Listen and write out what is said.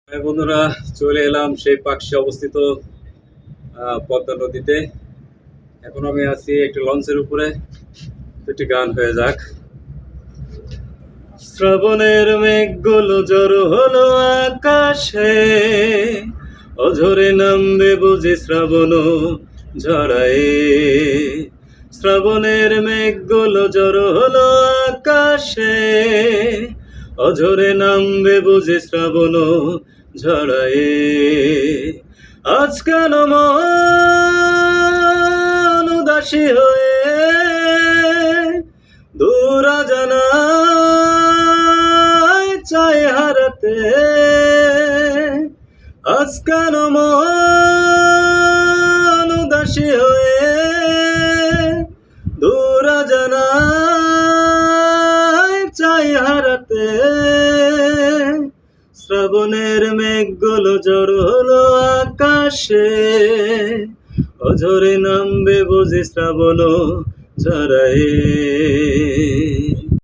হ্যাঁ বন্ধুরা, চলে এলাম সেই পাকশে অবস্থিত পদ্মা নদীতে। এখন আমি আছি একটি লঞ্চের উপরে। একটি গান হয়ে যাক। শ্রাবণের মেঘগুলো জড়ো হলো আকাশে, অঝরে নামবে বুঝি শ্রাবণ ঝরায়ে। শ্রাবণের মেঘগুলো জড়ো হলো আকাশে, অঝরে নামবে বুঝি শ্রাবণ ঝরায়ে। আজ কেন মন উদাসী হয়ে দূরা জানায় চাই হারাতে। আজ কেন মন উদাসী হয়ে দূরা জানায় চাই হারাতে। শ্রাবণের মেঘগুলো জড়ো হলো আকাশে, অঝরে নামবে বুঝি শ্রাবণ ঝরায়ে।